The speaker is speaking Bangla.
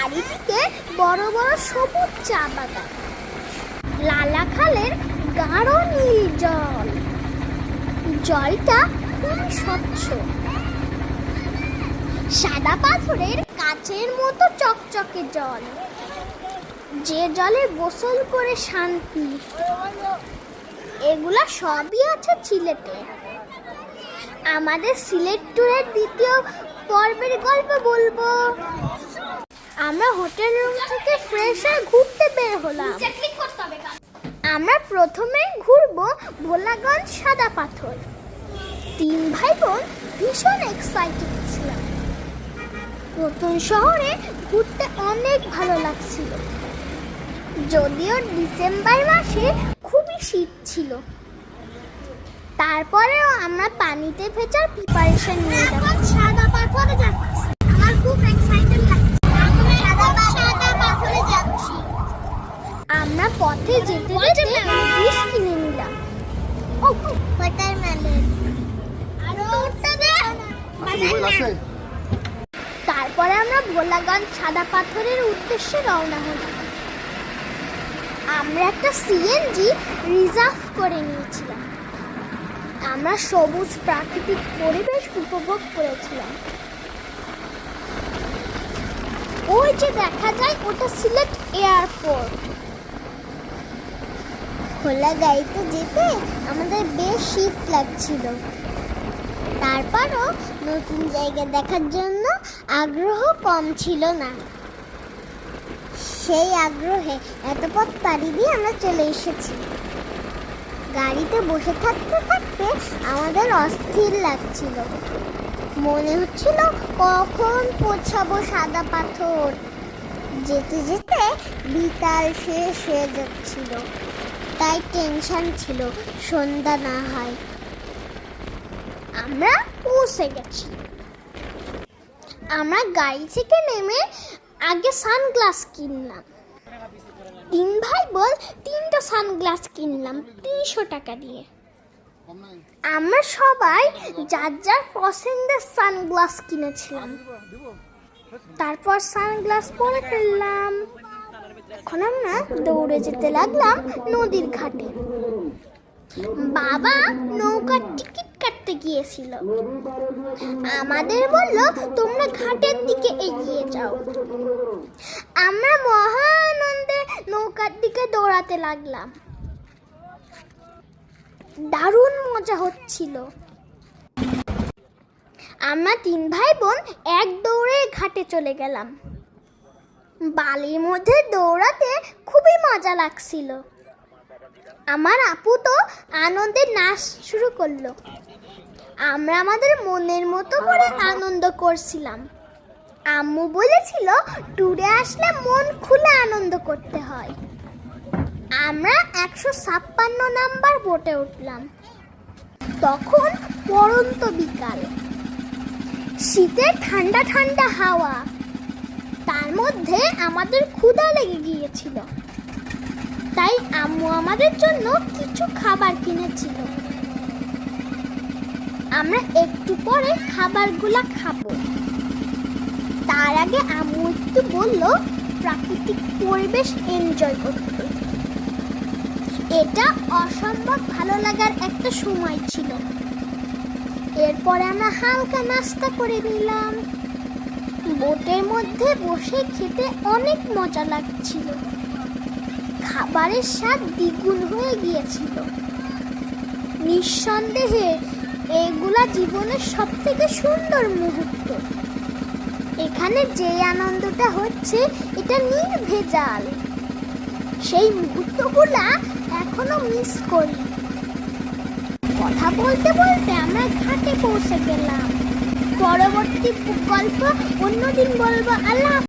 চারিদিকে বড় বড় সবুজ চা বাগান, লালা খালের গাঢ় নীল জল, জলটা খুবই স্বচ্ছ, সাদা পাথরের কাচের মতো চকচকে জল, যে জলে গোসল করে শান্তি। এগুলা সবই আছে সিলেটে। আমাদের সিলেট ট্যুরের দ্বিতীয় পর্বের গল্প বলবো। আমরা হোটেল রুম থেকে ফ্রেশ হয়ে ঘুরতে বের হলাম। আমরা প্রথমে ঘুরবো ভোলাগঞ্জ সাদা পাথর। 3 ভাই বোন ভীষণ এক্সাইটেড ছিলাম। নতুন শহরে ঘুরতে অনেক ভালো লাগছিল, যদিও ডিসেম্বর মাসে খুবই শীত ছিল। তারপরেও আমরা পানিতে ভেজার প্রিপারেশন নিয়ে সাদা পাথরে যাচ্ছি। আমার খুব এক্সাইটেড লাগছে। সাদা পাথরে যাচ্ছি। আমরা পথে যেতে যেতে জুস কিনে নিলাম। ও ওয়াটারমেলন। আর তোরটা দে। তারপরে আমরা ভোলাগঞ্জ সাদা পাথরের উদ্দেশ্যে রওনা হলাম। আমরা একটা সিএনজি রিজার্ভ করে নিয়েছিলাম। আমরা সবুজ প্রাকৃতিক পরিবেশ উপভোগ করেছিলাম। ওই যে দেখা যায় ওটা সিলেট এয়ারপোর্ট। খোলা গাড়িতে যেতে আমাদের বেশ শীত লাগছিল, তারপরও নতুন জায়গা দেখার জন্য আগ্রহ কম ছিল না। সেই আগ্রহে এত পথ পাড়ি দিয়ে আমরা চলে এসেছি। গাড়িতে বসে থাকতে থাকতে আমাদের অস্থির লাগছিল। মনে হচ্ছিল কখন পৌঁছাবো সাদা পাথর। যেতে যেতে বিকাল শেষ হয়ে যাচ্ছিল, তাই টেনশন ছিল সন্ধ্যা না হয়। আমরা পৌঁছে গেছি। আমরা গাড়ি থেকে নেমে আগে সানগ্লাস কিনলাম। 3 ভাই বোন 3টা সানগ্লাস কিনলাম 300 টাকা দিয়ে। আমরা সবাই যার যার পছন্দের সানগ্লাস কিনেছিলাম। তারপর সানগ্লাস পরে ফেললাম। এখন আমরা দৌড়ে যেতে লাগলাম নদীর ঘাটে। বাবা নৌকার টিকিট কাটতে গিয়েছিল। আমাদের বলল তোমরা ঘাটের দিকে এগিয়ে যাও। আমরা মহা আনন্দে নৌকার দিকে দৌড়াতে লাগলাম। দারুণ মজা হচ্ছিল। আমরা 3 ভাই বোন এক দৌড়ে ঘাটে চলে গেলাম। বালির মধ্যে দৌড়াতে খুবই মজা লাগছিল। আমার আপু তো আনন্দে নাচ শুরু করলো। আমরা আমাদের মনের মতো করে আনন্দ করছিলাম। আম্মু বলেছিল ট্যুরে আসলে মন খুলে আনন্দ করতে হয়। আমরা 156 নাম্বার বোটে উঠলাম। তখন পড়ন্ত বিকাল, শীতের ঠান্ডা ঠান্ডা হাওয়া, তার মধ্যে আমাদের ক্ষুধা লেগে গিয়েছিল। তাই আম্মু আমাদের জন্য কিছু খাবার কিনেছিল। আমরা একটু পরে খাবারগুলা খাবো। তার আগে আম্মু একটু বলল প্রাকৃতিক পরিবেশ এনজয় করতে। এটা অসম্ভব ভালো লাগার একটা সময় ছিল। এরপরে আমরা হালকা নাস্তা করে নিলাম। বোটের মধ্যে বসে খেতে অনেক মজা লাগছিল। খাবারের স্বাদ দ্বিগুণ হয়ে গিয়েছিল। নিঃসন্দেহে এগুলা জীবনের সবথেকে সুন্দর মুহূর্ত। এখানে যে আনন্দটা হচ্ছে এটা নির্ভেজাল। সেই মুহূর্তগুলা এখনো মিস করি। কথা বলতে বলতে আমরা ঘাটে পৌঁছে গেলাম। পরবর্তী গল্প অন্যদিন বলবো। আল্লাহ।